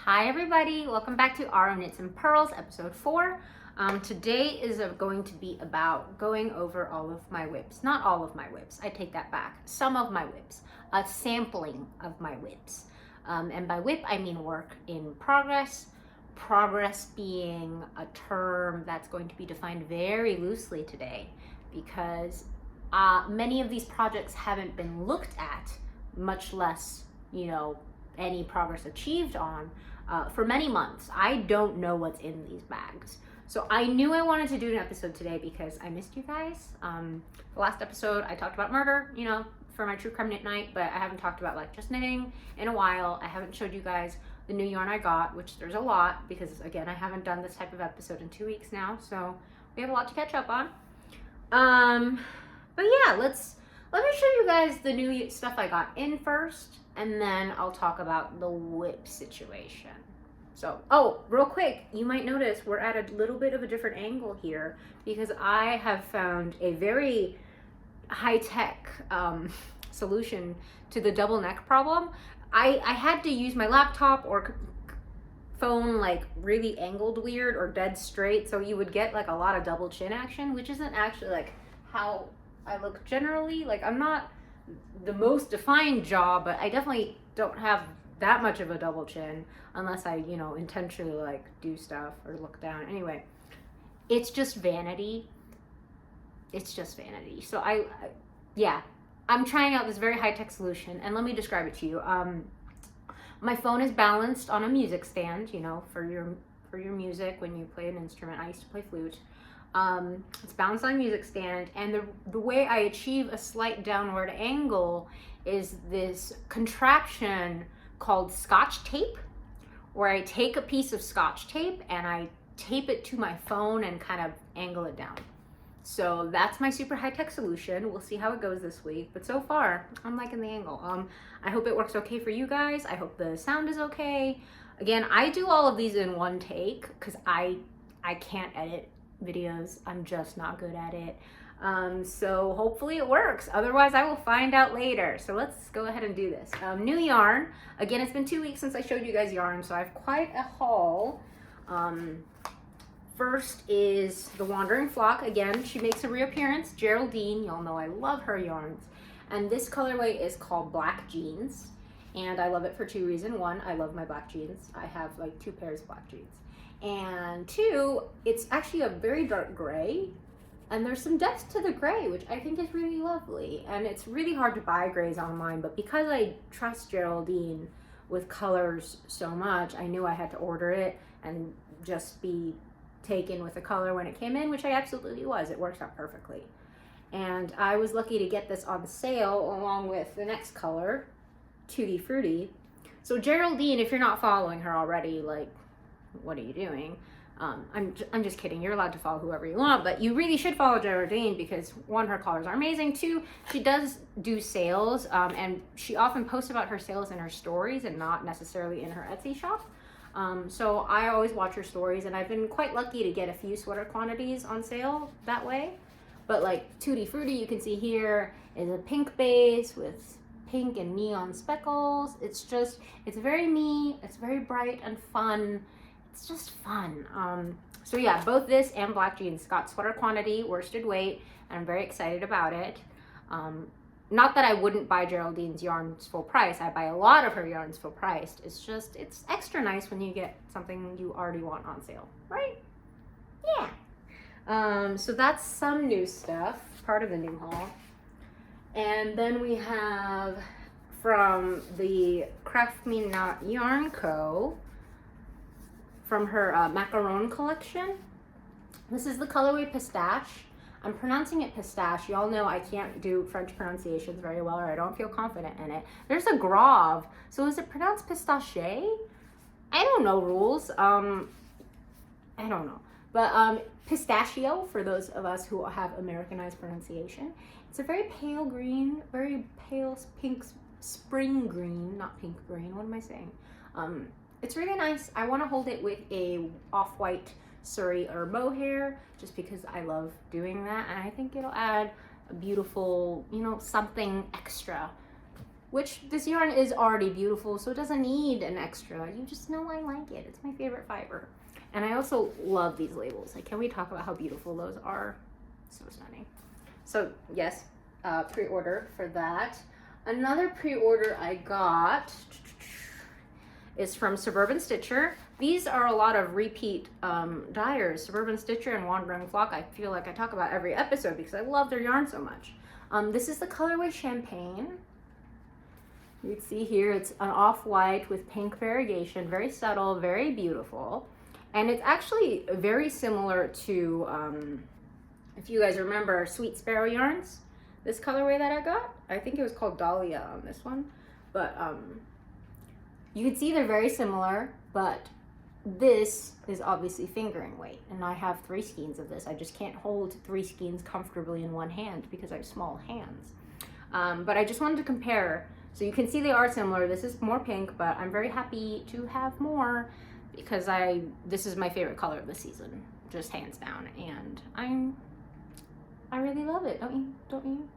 Hi everybody, welcome back to Our Knits and Pearls, episode 4. Today is going to be about going over all of my WIPs. Not all of my WIPs, I take that back. Some of my WIPs, a sampling of my WIPs. And by WIP, I mean work in progress. Progress being a term that's going to be defined very loosely today because many of these projects haven't been looked at, much less, any progress achieved on for many months. I don't know what's in these bags. So I knew I wanted to do an episode today because I missed you guys. The last episode I talked about murder, for my True Crime Knit Night, but I haven't talked about just knitting in a while. I haven't showed you guys the new yarn I got, which there's a lot because again, I haven't done this type of episode in 2 weeks now. So we have a lot to catch up on. But yeah, let me show you guys the new stuff I got in first, and then I'll talk about the WIP situation. So, real quick, you might notice we're at a little bit of a different angle here because I have found a very high-tech solution to the double neck problem. I had to use my laptop or phone really angled weird or dead straight, so you would get a lot of double chin action, which isn't actually how I look generally. I'm not the most defined jaw, but I definitely don't have that much of a double chin unless I, intentionally do stuff or look down. Anyway, it's just vanity. It's just vanity. So I'm trying out this very high-tech solution, and let me describe it to you. My phone is balanced on a music stand, for your music when you play an instrument. I used to play flute. It's balanced on a music stand, and the way I achieve a slight downward angle is this contraption called Scotch tape, where I take a piece of Scotch tape and I tape it to my phone and kind of angle it down. So that's my super high-tech solution. We'll see how it goes this week, but so far I'm liking the angle. I hope it works okay for you guys. I hope the sound is okay. Again, I do all of these in one take because I can't edit videos. I'm just not good at it. So hopefully it works. Otherwise I will find out later. So let's go ahead and do this. New yarn. Again, it's been 2 weeks since I showed you guys yarn, so I have quite a haul. First is the Wandering Flock. Again, she makes a reappearance. Geraldine, y'all know I love her yarns. And this colorway is called Black Jeans. And I love it for 2 reasons. 1, I love my black jeans. I have 2 pairs of black jeans. And 2, it's actually a very dark gray. And there's some depth to the gray, which I think is really lovely. And it's really hard to buy grays online, but because I trust Geraldine with colors so much, I knew I had to order it and just be taken with the color when it came in, which I absolutely was. It works out perfectly. And I was lucky to get this on sale along with the next color, Tutti Frutti. So Geraldine, if you're not following her already, what are you doing? I'm just kidding. You're allowed to follow whoever you want, but you really should follow Geraldine because 1, her colors are amazing. 2, she does do sales, and she often posts about her sales in her stories and not necessarily in her Etsy shop. So I always watch her stories, and I've been quite lucky to get a few sweater quantities on sale that way. But Tutti Frutti, you can see here, is a pink base with pink and neon speckles. It's very me. It's very bright and fun. It's just fun. So yeah, both this and Black Jeans got sweater quantity, worsted weight, and I'm very excited about it. Not that I wouldn't buy Geraldine's yarns full price. I buy a lot of her yarns full priced. It's extra nice when you get something you already want on sale, right? Yeah. So that's some new stuff, part of the new haul. And then we have from the Craft Me Not Yarn Co. from her macaron collection. This is the colorway Pistache. I'm pronouncing it pistache. Y'all know I can't do French pronunciations very well, or I don't feel confident in it. There's a grave. So is it pronounced pistache? I don't know rules. I don't know. But pistachio, for those of us who have Americanized pronunciation. It's a very pale green, very pale pink spring green, not pink green. What am I saying? It's really nice. I want to hold it with a off-white Surrey or mohair just because I love doing that, and I think it'll add a beautiful, something extra which this yarn is already beautiful, so it doesn't need an extra. You just know I like it. It's my favorite fiber. And I also love these labels. Like, can we talk about how beautiful those are? So stunning. So yes, pre-order for that. Another pre-order I got is from Suburban Stitcher. These are a lot of repeat dyers. Suburban Stitcher and Wandering Flock, I feel like I talk about every episode because I love their yarn so much. This is the colorway Champagne. You can see here it's an off-white with pink variegation, very subtle, very beautiful. And it's actually very similar to, if you guys remember, Sweet Sparrow yarns. This colorway that I got, I think it was called Dahlia on this one. But you can see they're very similar, but this is obviously fingering weight. And I have 3 skeins of this. I just can't hold 3 skeins comfortably in one hand because I have small hands. But I just wanted to compare. So you can see they are similar. This is more pink, but I'm very happy to have more because this is my favorite color of the season, just hands down. And I really love it, don't you?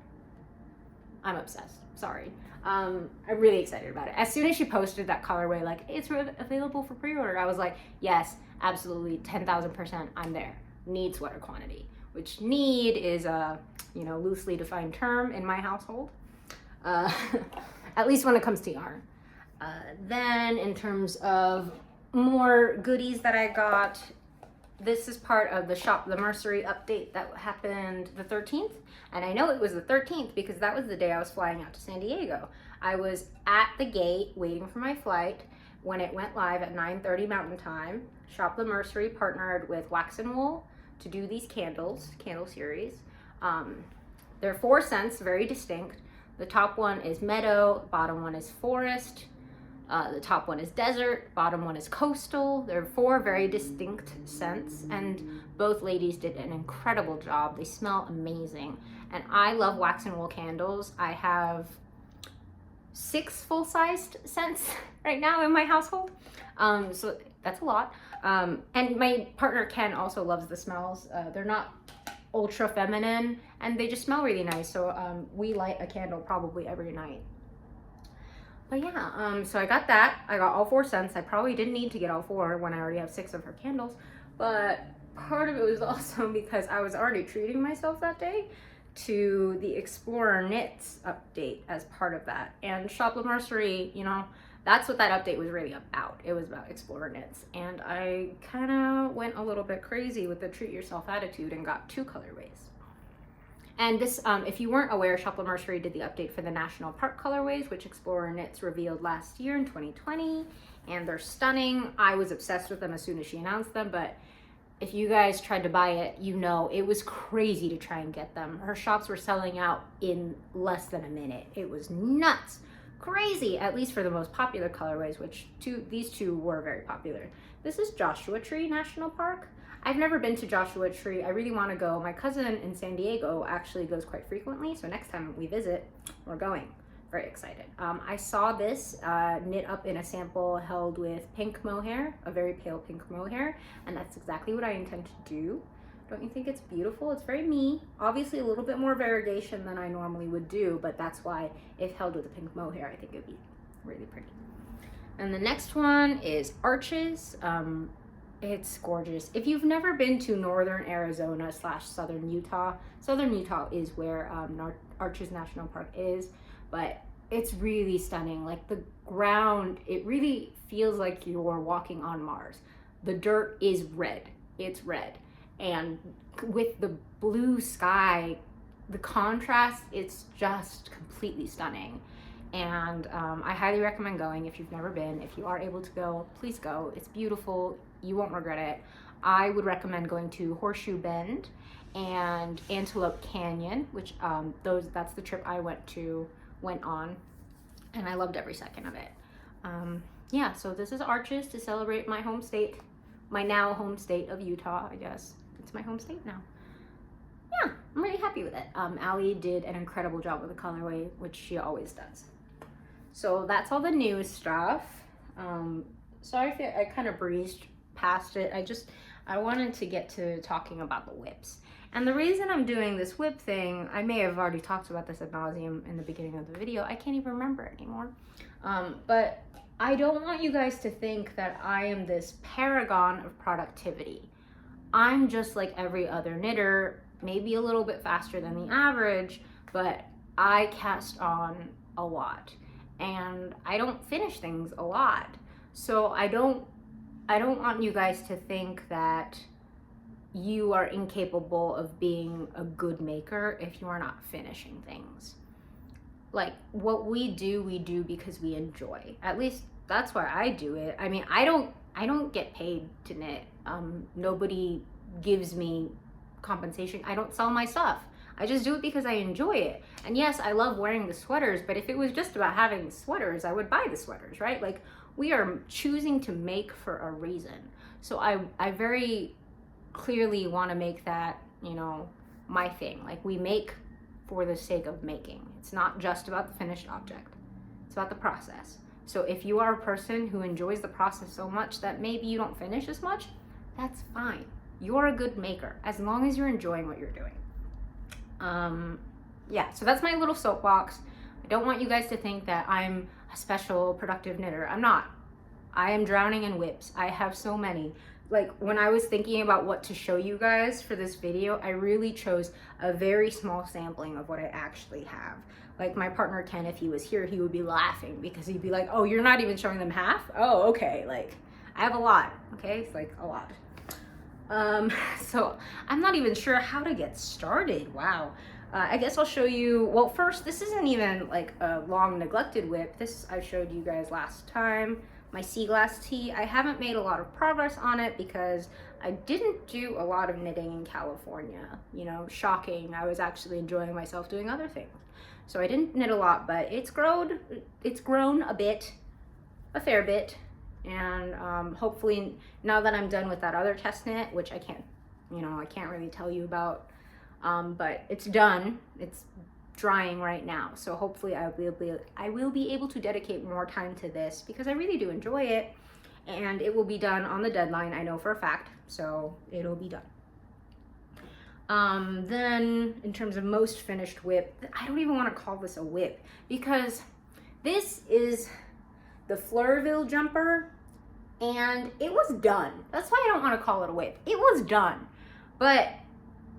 I'm obsessed, sorry. I'm really excited about it. As soon as she posted that colorway, like, it's available for pre-order, I was like, yes, absolutely, 10,000%, I'm there. Need sweater quantity, which need is a, loosely defined term in my household. At least when it comes to yarn. Then in terms of more goodies that I got, this is part of the Shop the Mercery update that happened the 13th. And I know it was the 13th because that was the day I was flying out to San Diego. I was at the gate waiting for my flight when it went live at 9:30 Mountain Time. Shop the Mercery partnered with Wax and Wool to do these candle series. They're 4 scents, very distinct. The top one is meadow, bottom one is forest, the top one is desert, bottom one is coastal. They're 4 very distinct scents, and both ladies did an incredible job. They smell amazing, and I love Wax and Wool candles. I have 6 full-sized scents right now in my household, so that's a lot. And my partner Ken also loves the smells. They're not ultra feminine and they just smell really nice, so we light a candle probably every night. But yeah, so I got that. I got all 4 scents. I probably didn't need to get all 4 when I already have 6 of her candles, but part of it was also because I was already treating myself that day to the Explorer Knits update as part of that. And Shop the Mercery, that's what that update was really about. It was about Explorer Knits. And I kind of went a little bit crazy with the treat yourself attitude and got 2 colorways. And this, if you weren't aware, Shop the Mercery did the update for the National Park colorways, which Explorer Knits revealed last year in 2020. And they're stunning. I was obsessed with them as soon as she announced them, but if you guys tried to buy it, it was crazy to try and get them. Her shops were selling out in less than a minute. It was nuts. Crazy, at least for the most popular colorways, which these 2 were very popular. This is Joshua Tree National Park. I've never been to Joshua Tree. I really want to go. My cousin in San Diego actually goes quite frequently, so next time we visit, we're going. Very excited. I saw this knit up in a sample held with pink mohair, a very pale pink mohair, and that's exactly what I intend to do. Don't you think it's beautiful? It's very me. Obviously a little bit more variegation than I normally would do, but that's why if held with a pink mohair, I think it'd be really pretty. And the next one is Arches. It's gorgeous. If you've never been to northern Arizona / southern Utah is where Arches National Park is, but it's really stunning. Like the ground, it really feels like you're walking on Mars. The dirt is red. It's red. And with the blue sky, the contrast, it's just completely stunning. And I highly recommend going if you've never been. If you are able to go, please go. It's beautiful. You won't regret it. I would recommend going to Horseshoe Bend and Antelope Canyon, which that's the trip I went on, and I loved every second of it. Yeah, so this is Arches to celebrate my home state, my now home state of Utah, I guess. It's my home state now. Yeah, I'm really happy with it. Allie did an incredible job with the colorway, which she always does. So that's all the new stuff. Sorry if I kind of breezed past it. I wanted to get to talking about the WIPs. And the reason I'm doing this WIP thing, I may have already talked about this ad nauseum in the beginning of the video. I can't even remember anymore. But I don't want you guys to think that I am this paragon of productivity. I'm just like every other knitter, maybe a little bit faster than the average, but I cast on a lot and I don't finish things a lot. So I don't want you guys to think that you are incapable of being a good maker if you are not finishing things. Like, what we do because we enjoy. At least that's why I do it. I mean, I don't get paid to knit. Nobody gives me compensation. I don't sell my stuff. I just do it because I enjoy it. And yes, I love wearing the sweaters, but if it was just about having sweaters, I would buy the sweaters, right? Like, we are choosing to make for a reason. So I very clearly want to make that, you know, my thing. Like, we make for the sake of making. It's not just about the finished object. It's about the process. So if you are a person who enjoys the process so much that maybe you don't finish as much, that's fine. You're a good maker as long as you're enjoying what you're doing. Yeah, so that's my little soapbox. I don't want you guys to think that I'm a special productive knitter. I'm not. I am drowning in WIPs. I have so many. Like, when I was thinking about what to show you guys for this video, I really chose a very small sampling of what I actually have. Like, my partner Ken, if he was here, he would be laughing because he'd be like, oh, you're not even showing them half? Oh, okay. Like, I have a lot, okay? It's like a lot. So I'm not even sure how to get started. Wow. I guess I'll show you, well, first, this isn't even like a long neglected WIP. This I showed you guys last time. My sea glass tee. I haven't made a lot of progress on it because I didn't do a lot of knitting in California. You know, shocking. I was actually enjoying myself doing other things. So I didn't knit a lot, but it's grown a bit, a fair bit. And hopefully now that I'm done with that other test knit, which I can't really tell you about, but it's done. It's drying right now, so hopefully I will be able to dedicate more time to this because I really do enjoy it, and it will be done on the deadline, I know for a fact, so it'll be done. Then in terms of most finished WIP, I don't even want to call this a WIP because this is the Fleurville jumper and it was done. That's why I don't want to call it a WIP. It was done, but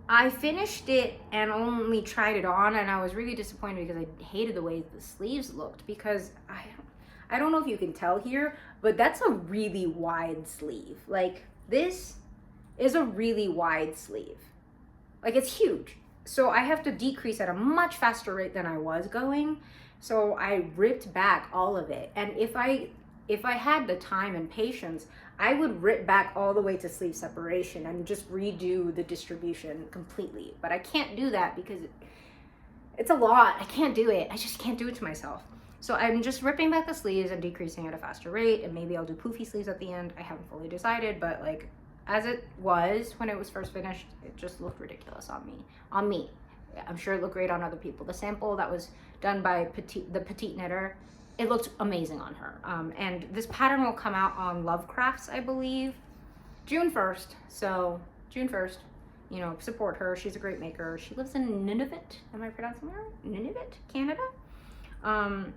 I finished it and only tried it on, and I was really disappointed because I hated the way the sleeves looked because I don't know if you can tell here, but that's a really wide sleeve. Like, this is a really wide sleeve. Like, it's huge. So I have to decrease at a much faster rate than I was going. So I ripped back all of it. And if I had the time and patience, I would rip back all the way to sleeve separation and just redo the distribution completely. But I can't do that because it's a lot. I can't do it. I just can't do it to myself. So I'm just ripping back the sleeves and decreasing at a faster rate, and maybe I'll do poofy sleeves at the end. I haven't fully decided, but like, as it was when it was first finished, it just looked ridiculous on me. Yeah, I'm sure it looked great on other people. The sample that was done by the petite knitter, it looked amazing on her. And this pattern will come out on Lovecrafts, I believe, June 1st. So June 1st, you know, support her. She's a great maker. She lives in Nunavut. Am I pronouncing that right? Nunavut, Canada.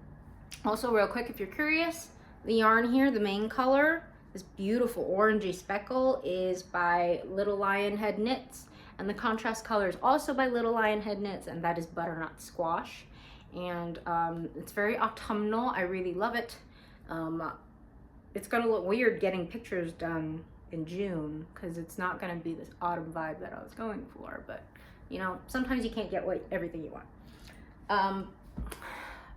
Also, real quick, if you're curious, the yarn here, the main color, this beautiful orangey speckle, is by Little Lionhead Knits. And the contrast color is also by Little Lionhead Knits, and that is Butternut Squash. And it's very autumnal. I really love it. It's gonna look weird getting pictures done in June because it's not gonna be this autumn vibe that I was going for, but you know, sometimes you can't get everything you want.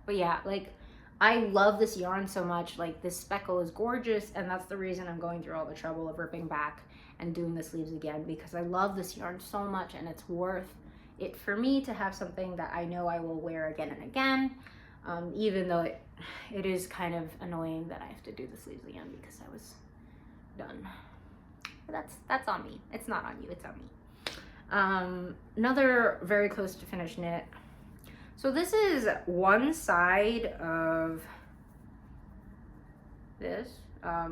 But yeah, like, I love this yarn so much. Like, this speckle is gorgeous, and that's the reason I'm going through all the trouble of ripping back and doing the sleeves again, because I love this yarn so much, and it's worth it for me to have something that I know I will wear again and again, even though it is kind of annoying that I have to do the sleeves again because I was done. But that's on me. It's not on you, it's on me. Another very close to finished knit. So this is one side of this. I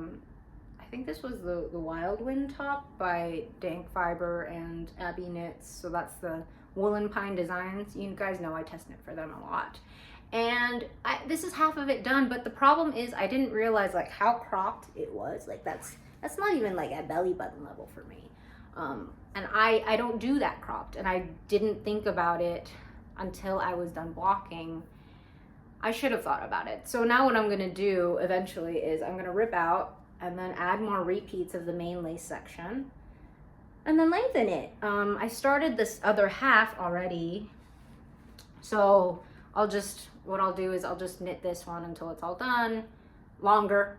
think this was the Wild Wind top by Dank Fiber and Abby Knits. So that's the Woolen Pine Designs. You guys know I test knit for them a lot. And this is half of it done, but the problem is I didn't realize like how cropped it was. Like that's not even like at belly button level for me. And I don't do that cropped, and I didn't think about it until I was done blocking. I should have thought about it. So now what I'm gonna do eventually is I'm gonna rip out and then add more repeats of the main lace section and then lengthen it. I started this other half already. So what I'll do is I'll just knit this one until it's all done, longer,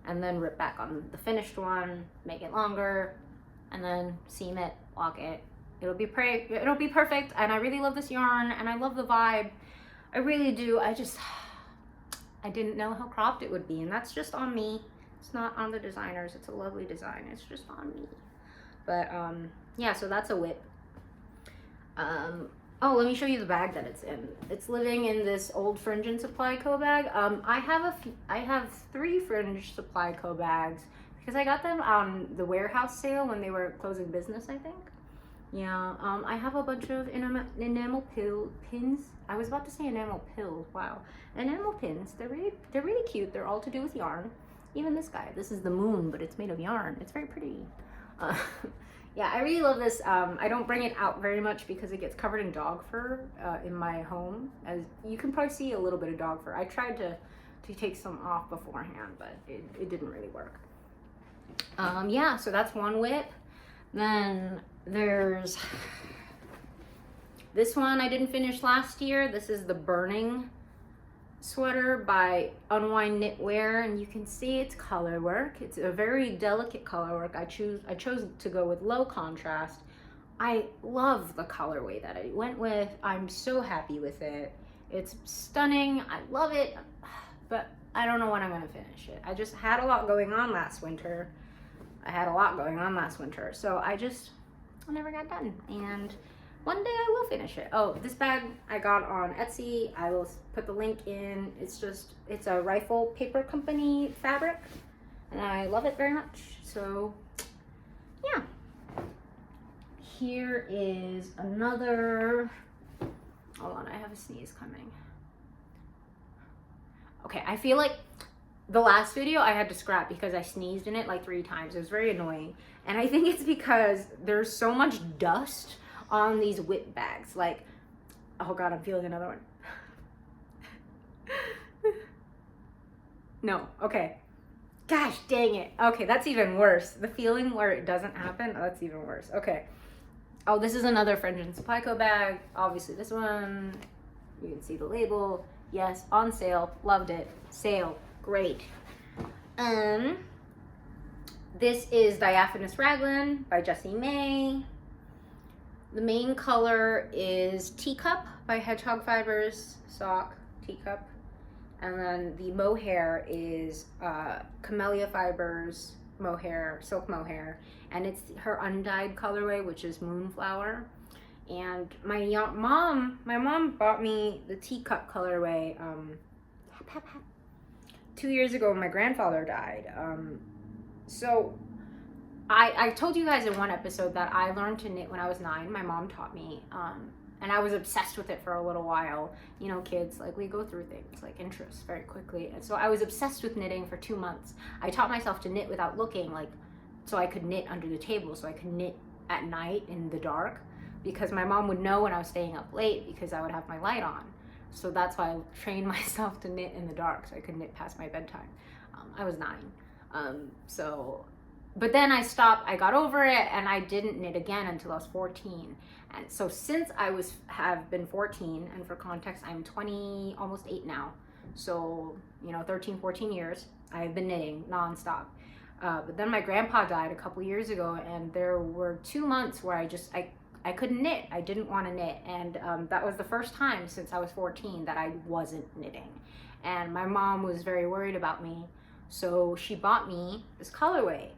and then rip back on the finished one, make it longer, and then seam it, block it. It'll be perfect, and I really love this yarn, and I love the vibe. I really do. I didn't know how cropped it would be, and that's just on me. It's not on the designers. It's a lovely design. It's just on me. But yeah, so that's a WIP. Oh, let me show you the bag that it's in. It's living in this old Fringe and Supply Co bag. I have 3 Fringe Supply Co bags because I got them on the warehouse sale when they were closing business, I think. Yeah, I have a bunch of enamel pins. I was about to say enamel pills. Wow, enamel pins. They're really cute. They're all to do with yarn. Even this guy. This is the moon, but it's made of yarn. It's very pretty. Yeah, I really love this. I don't bring it out very much because it gets covered in dog fur in my home. As you can probably see a little bit of dog fur. I tried to take some off beforehand, but it didn't really work. Yeah, so that's one WIP. Then there's this one I didn't finish last year. This is the Burning sweater by Unwind Knitwear, and you can see it's color work. It's a very delicate color work. I chose to go with low contrast. I love the colorway that I went with. I'm so happy with it. It's stunning. I love it, but I don't know when I'm gonna finish it. I just had a lot going on last winter. So I never got done, and one day I will finish it. Oh, this bag I got on Etsy. I will put the link in. It's a Rifle Paper Company fabric, and I love it very much. So yeah. Here is another, hold on, I have a sneeze coming. Okay, I feel like the last video I had to scrap because I sneezed in it like 3 times. It was very annoying. And I think it's because there's so much dust on these WIP bags. Like, oh God, I'm feeling another one. No, okay. Gosh, dang it. Okay, that's even worse. The feeling where it doesn't happen, that's even worse. Okay. Oh, this is another Fringe and Supply Co bag. Obviously this one, you can see the label. Yes, on sale, loved it. Sale, great. This is Diaphanous Raglan by Jessie May. The main color is Teacup by Hedgehog Fibers, sock, teacup. And then the mohair is Camellia Fibers mohair, silk mohair. And it's her undyed colorway, which is Moonflower. And my mom bought me the teacup colorway 2 years ago when my grandfather died. So I told you guys in one episode that I learned to knit when I was 9. My mom taught me, and I was obsessed with it for a little while. You know, kids, like, we go through things like interests very quickly. And so I was obsessed with knitting for 2 months. I taught myself to knit without looking, like, so I could knit under the table, so I could knit at night in the dark, because my mom would know when I was staying up late because I would have my light on. So that's why I trained myself to knit in the dark, so I could knit past my bedtime. I was 9. But then I stopped, I got over it, and I didn't knit again until I was 14. And so since I have been 14, and for context, I'm 20, almost 8 now. So, 13, 14 years, I've been knitting nonstop. But then my grandpa died a couple years ago, and there were 2 months where I couldn't knit. I didn't want to knit. And that was the first time since I was 14 that I wasn't knitting. And my mom was very worried about me. So she bought me this colorway,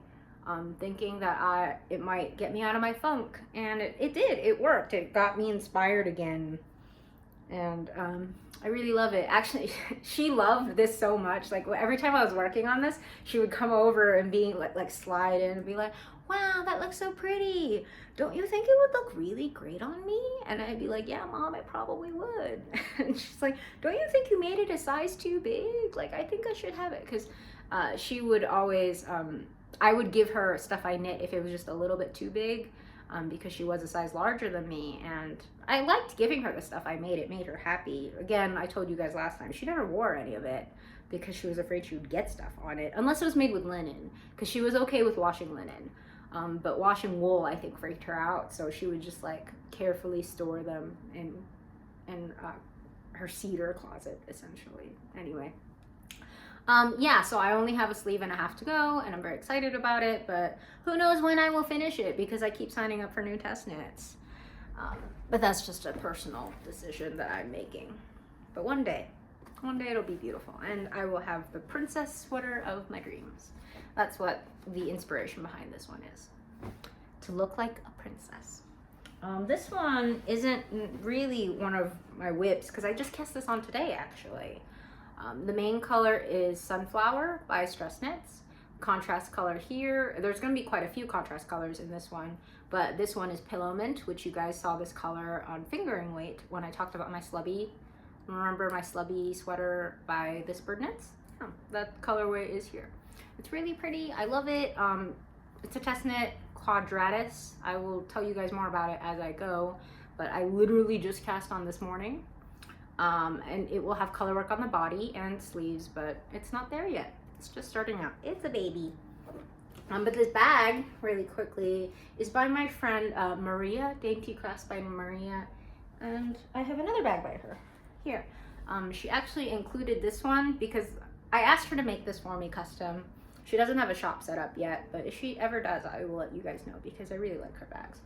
thinking that it might get me out of my funk. And it did. It worked. It got me inspired again. And I really love it. Actually, she loved this so much. Like every time I was working on this, she would come over and be like slide in and be like, wow, that looks so pretty. Don't you think it would look really great on me? And I'd be like, yeah, Mom, it probably would. And she's like, don't you think you made it a size too big? Like, I think I should have it. Because she would always, I would give her stuff I knit if it was just a little bit too big. Because she was a size larger than me, and I liked giving her the stuff I made. It made her happy. Again, I told you guys last time, she never wore any of it because she was afraid she would get stuff on it, unless it was made with linen, because she was okay with washing linen. But washing wool, I think, freaked her out, so she would just like carefully store them in her cedar closet, essentially. Anyway. Yeah, so I only have a sleeve and a half to go, and I'm very excited about it, but who knows when I will finish it because I keep signing up for new test knits. But that's just a personal decision that I'm making. But one day it'll be beautiful, and I will have the princess sweater of my dreams. That's what the inspiration behind this one is. To look like a princess. This one isn't really one of my WIPs because I just cast this on today, actually. The main color is Sunflower by Stress Knits. Contrast color here, there's going to be quite a few contrast colors in this one, but this one is Pillow Mint, which you guys saw this color on Fingering Weight when I talked about my Slubby. Remember my Slubby sweater by This Bird Knits? Oh, that colorway is here. It's really pretty. I love it. It's a test knit quadratus. I will tell you guys more about it as I go, but I literally just cast on this morning. And it will have color work on the body and sleeves, but it's not there yet. It's just starting out. It's a baby. But this bag, really quickly, is by my friend Maria, Dainty Crafts by Maria, and I have another bag by her here. She actually included this one because I asked her to make this for me custom. She doesn't have a shop set up yet, but if she ever does, I will let you guys know because I really like her bags.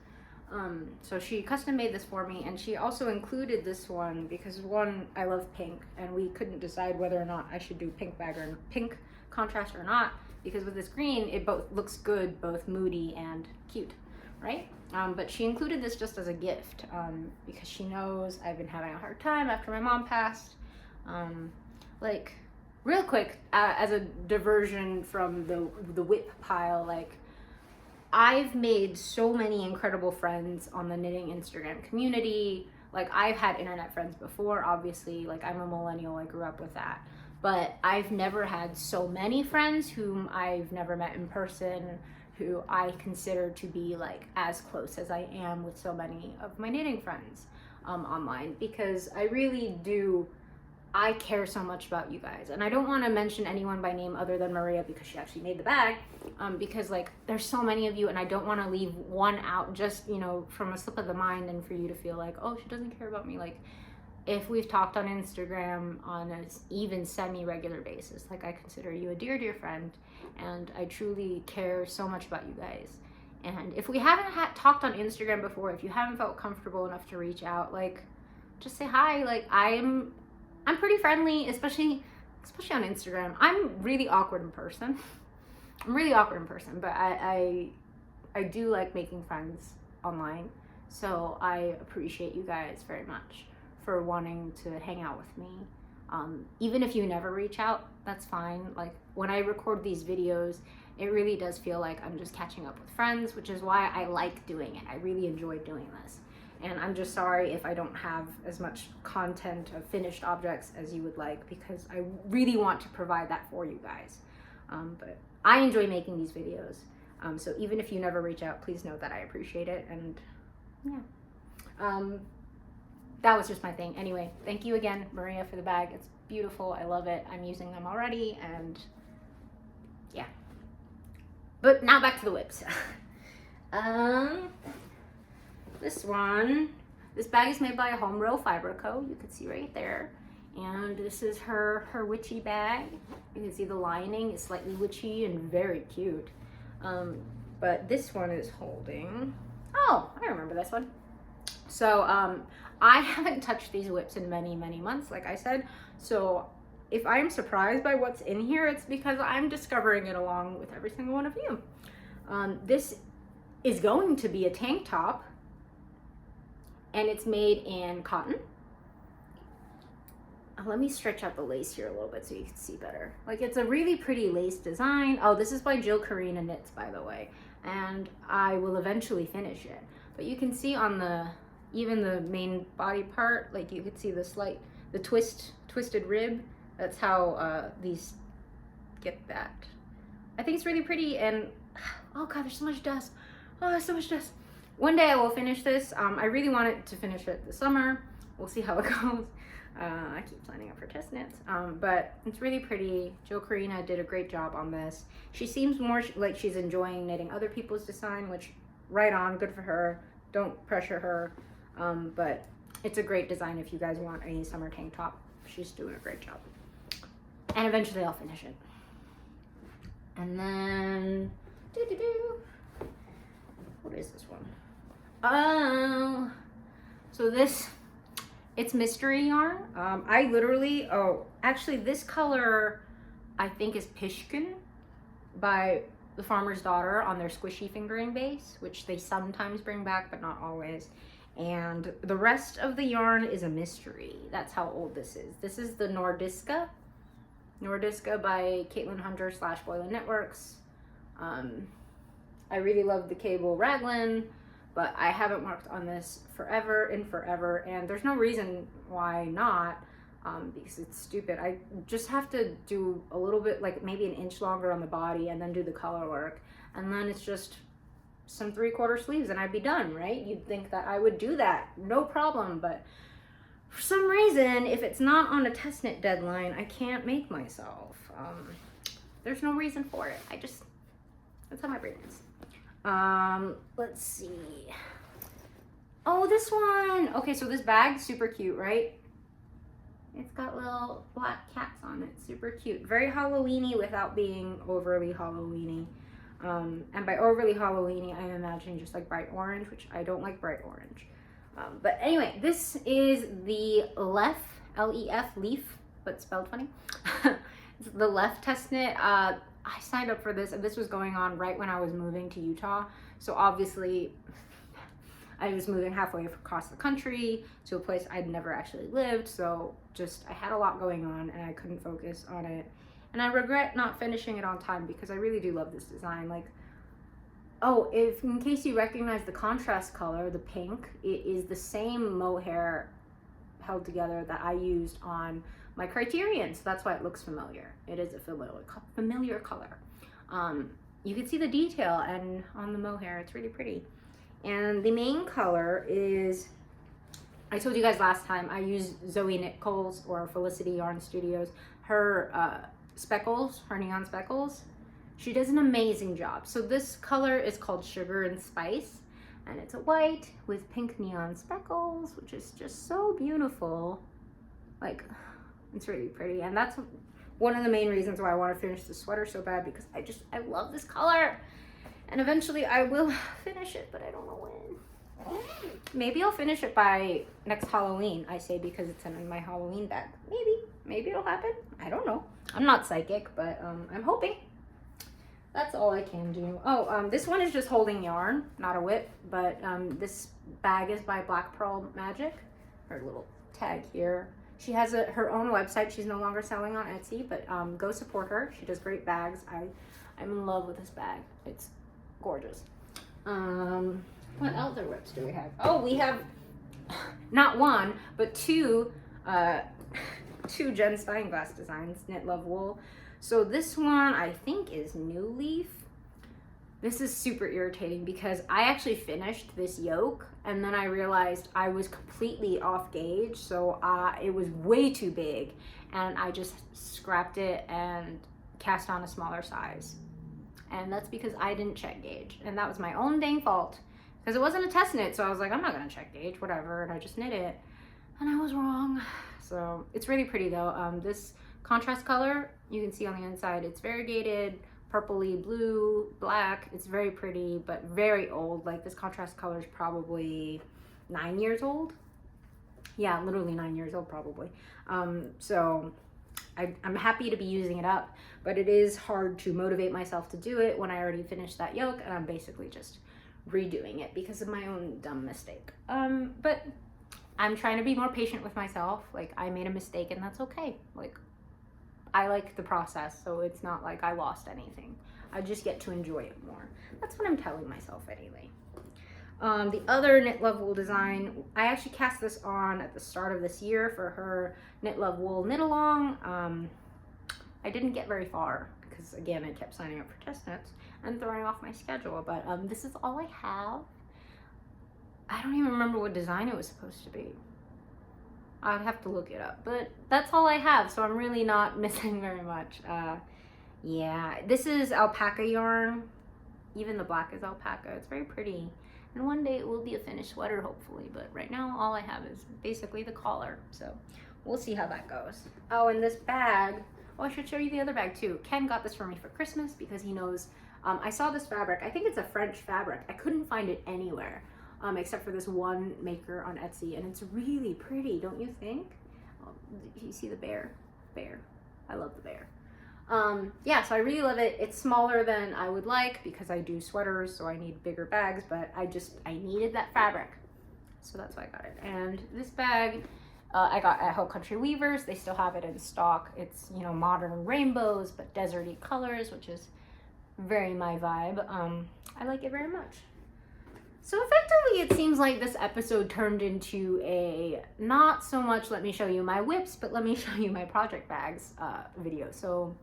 So she custom made this for me, and she also included this one because one, I love pink, and we couldn't decide whether or not I should do pink bag or pink contrast or not, because with this green, it both looks good, both moody and cute, right? But she included this just as a gift, because she knows I've been having a hard time after my mom passed. Like, real quick, as a diversion from the WIP pile, like, I've made so many incredible friends on the knitting Instagram community. Like, I've had internet friends before, obviously. Like, I'm a millennial, I grew up with that. But I've never had so many friends whom I've never met in person, who I consider to be like as close as I am with so many of my knitting friends online, because I really do. I care so much about you guys, and I don't want to mention anyone by name other than Maria because she actually made the bag, because like there's so many of you, and I don't want to leave one out just, you know, from a slip of the mind and for you to feel like, oh, she doesn't care about me. Like, if we've talked on Instagram on an even semi-regular basis, like, I consider you a dear, dear friend, and I truly care so much about you guys. And if we haven't talked on Instagram before, if you haven't felt comfortable enough to reach out, like, just say hi. Like, I'm pretty friendly, especially on Instagram. I'm really awkward in person. I'm really awkward in person, but I do like making friends online. So I appreciate you guys very much for wanting to hang out with me. Even if you never reach out, that's fine. Like, when I record these videos, it really does feel like I'm just catching up with friends, which is why I like doing it. I really enjoy doing this. And I'm just sorry if I don't have as much content of finished objects as you would like, because I really want to provide that for you guys. But I enjoy making these videos. So even if you never reach out, please know that I appreciate it. And yeah, that was just my thing. Anyway, thank you again, Maria, for the bag. It's beautiful. I love it. I'm using them already, and yeah. But now back to the WIPs. This bag is made by a Home Row Fiber Co. You can see right there. And this is her witchy bag. You can see the lining is slightly witchy and very cute. But this one is holding, oh, I remember this one. So I haven't touched these WIPs in many, many months, like I said. So if I'm surprised by what's in here, it's because I'm discovering it along with every single one of you. This is going to be a tank top, and it's made in cotton. let me stretch out the lace here a little bit so you can see better. Like, it's a really pretty lace design. Oh, this is by Jill Karina Knits, by the way, and I will eventually finish it. But you can see on the, even the main body part, like you could see the twisted rib. That's how these get that. I think it's really pretty, and oh god, there's so much dust. Oh, there's so much dust. One day I will finish this. I really wanted to finish it this summer. We'll see how it goes. I keep signing up for test knits, but it's really pretty. Jill Karina did a great job on this. She seems more like she's enjoying knitting other people's design, which right on, good for her. Don't pressure her, but it's a great design if you guys want a summer tank top. She's doing a great job, and eventually I'll finish it. And then, what is this one? Oh, so it's mystery yarn. I literally, actually this color I think is Pishkin by the Farmer's Daughter on their squishy fingering base, which they sometimes bring back, but not always. And the rest of the yarn is a mystery. That's how old this is. This is the Nordiska by Caitlin Hunter / Boylan Knitworks. I really love the cable Raglan, but I haven't worked on this forever and forever, and there's no reason why not, because it's stupid. I just have to do a little bit, like maybe an inch longer on the body, and then do the color work, and then it's just some 3/4 sleeves and I'd be done, right? You'd think that I would do that, no problem, but for some reason, if it's not on a test knit deadline, I can't make myself. There's no reason for it. That's how my brain is. Let's see. Oh, this one. Okay, so this bag's super cute, right? It's got little black cats on it. Super cute. Very Halloween-y without being overly Halloween-y. And by overly Halloween-y, I'm imagining just like bright orange, which I don't like bright orange. But anyway, this is the Lef, L-E-F, leaf, but spelled funny. It's the Lef test knit. I signed up for this, and this was going on right when I was moving to Utah. So obviously, I was moving halfway across the country to a place I'd never actually lived. So I had a lot going on, and I couldn't focus on it. And I regret not finishing it on time because I really do love this design. Like, oh, in case you recognize the contrast color, the pink, it is the same mohair held together that I used on my Criterion, so that's why it looks familiar. It is a familiar color. You can see the detail and on the mohair, it's really pretty. And the main color is, I told you guys last time, I use Zoe Knit Coles or Felicity Yarn Studios. Her speckles, her neon speckles, she does an amazing job. So this color is called Sugar and Spice, and it's a white with pink neon speckles, which is just so beautiful. Like, it's really pretty, and that's one of the main reasons why I want to finish the sweater so bad, because I love this color, and eventually I will finish it, but I don't know when. Maybe I'll finish it by next Halloween, I say, because it's in my Halloween bag. Maybe it'll happen. I don't know. I'm not psychic, but I'm hoping. That's all I can do. Oh, this one is just holding yarn, not a WIP, but this bag is by Black Pearl Magic. Her little tag here. She has her own website. She's no longer selling on Etsy, but go support her. She does great bags. I'm in love with this bag. It's gorgeous. What other WIPs do we have? Oh, we have not one, but two Jen Steinglass designs, Knit Love Wool. So this one I think is New Leaf. This is super irritating because I actually finished this yoke and then I realized I was completely off gauge, so it was way too big, and I just scrapped it and cast on a smaller size. And that's because I didn't check gauge, and that was my own dang fault because it wasn't a test knit, so I was like, I'm not gonna check gauge, whatever, and I just knit it, and I was wrong. So it's really pretty though. This contrast color, you can see on the inside, it's variegated, purpley, blue, black. It's very pretty, but very old. Like, this contrast color is probably 9 years old. Yeah, literally 9 years old probably. So I'm happy to be using it up, but it is hard to motivate myself to do it when I already finished that yoke, and I'm basically just redoing it because of my own dumb mistake. But I'm trying to be more patient with myself. Like, I made a mistake and that's okay. Like, I like the process, so it's not like I lost anything. I just get to enjoy it more. That's what I'm telling myself anyway. The other Knit Love Wool design, I actually cast this on at the start of this year for her Knit Love Wool knit along. I didn't get very far because, again, I kept signing up for test knits and throwing off my schedule, but this is all I have. I don't even remember what design it was supposed to be. I'd have to look it up, but that's all I have, so I'm really not missing very much. Yeah, this is alpaca yarn. Even the black is alpaca. It's very pretty. And one day it will be a finished sweater, hopefully, but right now all I have is basically the collar, so we'll see how that goes. Oh, and this bag, oh, I should show you the other bag too. Ken got this for me for Christmas because he knows, I saw this fabric. I think it's a French fabric. I couldn't find it anywhere. Except for this one maker on Etsy, and it's really pretty, don't you think? Oh, you see the bear? I love the bear. Yeah, so I really love it. It's smaller than I would like because I do sweaters, so I need bigger bags, but I needed that fabric, so that's why I got it. And this bag I got at Hill Country Weavers. They still have it in stock. It's, you know, modern rainbows but deserty colors, which is very my vibe. I like it very much. So effectively, it seems like this episode turned into a not so much let me show you my WIPs, but let me show you my project bags video. So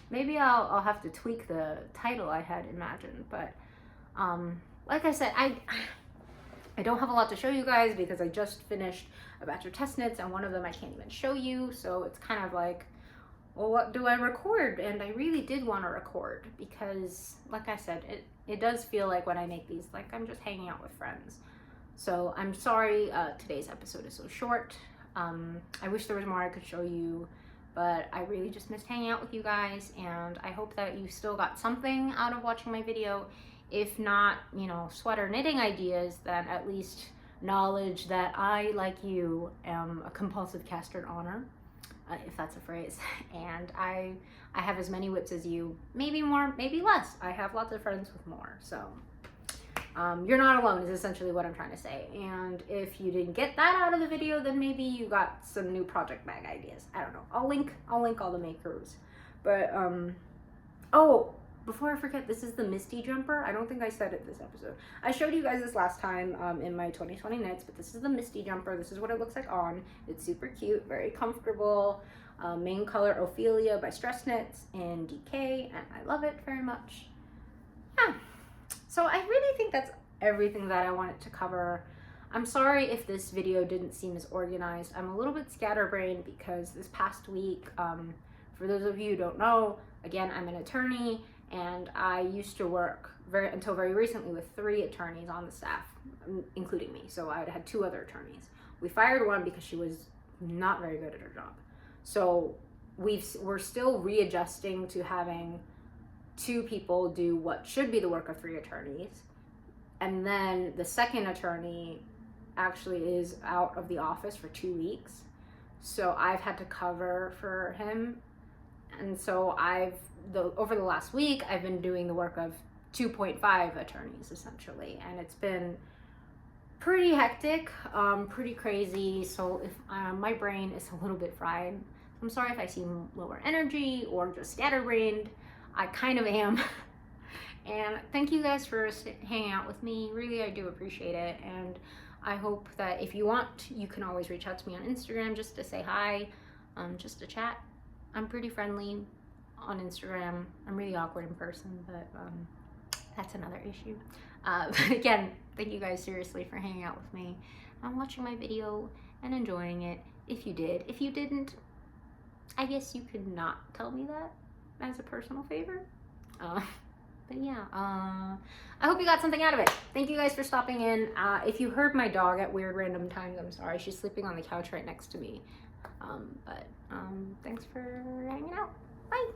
maybe I'll have to tweak the title I had imagined. But like I said, I don't have a lot to show you guys because I just finished a batch of test knits, and one of them I can't even show you. So it's kind of like, well, what do I record? And I really did want to record because, like I said, it does feel like when I make these, like I'm just hanging out with friends. So I'm sorry today's episode is so short. I wish there was more I could show you, but I really just missed hanging out with you guys, and I hope that you still got something out of watching my video. If not, you know, sweater knitting ideas, then at least knowledge that I, like you, am a compulsive caster honor. If that's a phrase, and I have as many WIPs as you, maybe more, maybe less. I have lots of friends with more, so you're not alone is essentially what I'm trying to say. And if you didn't get that out of the video, then maybe you got some new project bag ideas. I don't know. I'll link all the makers. But oh, before I forget, this is the Misty jumper. I don't think I said it this episode. I showed you guys this last time in my 2020 knits, but this is the Misty jumper. This is what it looks like on. It's super cute, very comfortable. Main color Ophelia by Stress Knits in DK, and I love it very much. Yeah, so I really think that's everything that I wanted to cover. I'm sorry if this video didn't seem as organized. I'm a little bit scatterbrained because this past week, for those of you who don't know, again, I'm an attorney, and I used to work until very recently with 3 attorneys on the staff, including me. So I had 2 other attorneys. We fired one because she was not very good at her job. So we're still readjusting to having 2 people do what should be the work of 3 attorneys. And then the second attorney actually is out of the office for 2 weeks. So I've had to cover for him. And so over the last week, I've been doing the work of 2.5 attorneys essentially. And it's been pretty hectic, pretty crazy. So if my brain is a little bit fried, I'm sorry if I seem lower energy or just scatterbrained. I kind of am. And thank you guys for hanging out with me. Really, I do appreciate it. And I hope that if you want, you can always reach out to me on Instagram just to say hi, just to chat. I'm pretty friendly on Instagram. I'm really awkward in person, but that's another issue. But again, thank you guys seriously for hanging out with me and watching my video and enjoying it. If you did. If you didn't, I guess you could not tell me that as a personal favor. But yeah, I hope you got something out of it. Thank you guys for stopping in. If you heard my dog at weird random times, I'm sorry. She's sleeping on the couch right next to me. But thanks for hanging out. Bye.